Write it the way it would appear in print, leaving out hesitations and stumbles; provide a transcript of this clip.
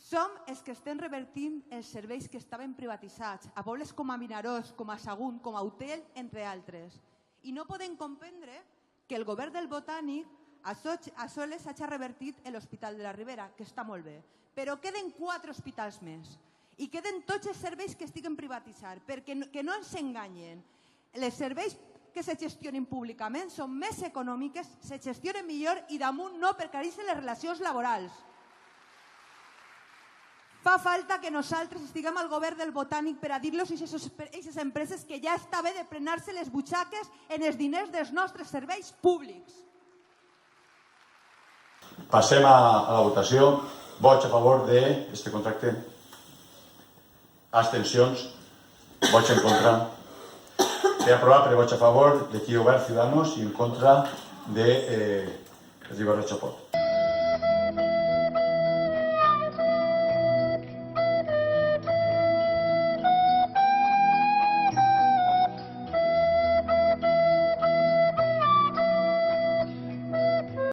Som els que estem revertint els serveis que estaven privatitzats a pobles com a Vinaròs, com a Sagunt, com a Utiel, entre altres. I no podem comprendre que el govern del Botànic a soles hagi revertit l'Hospital de la Ribera, que està molt bé, però queden 4 hospitals més i queden tots els serveis que estiguen privatitzats, perquè no ens enganyen. Els serveis que se gestionen públicament són més econòmiques, se gestionen millor i damunt no precaricen les relacions laborals. Fa falta que nosaltres estiguem al govern del Botànic per a dir-los a aquestes empreses que ja està bé de prenar-se les butxaques en els diners dels nostres serveis públics. Passem a la votació. Vots a favor d'aquest contracte. Abstencions. Vots en contra. He aprovat per vots a favor de qui Obert Ciudadanos i en contra de Ribarro Chapot.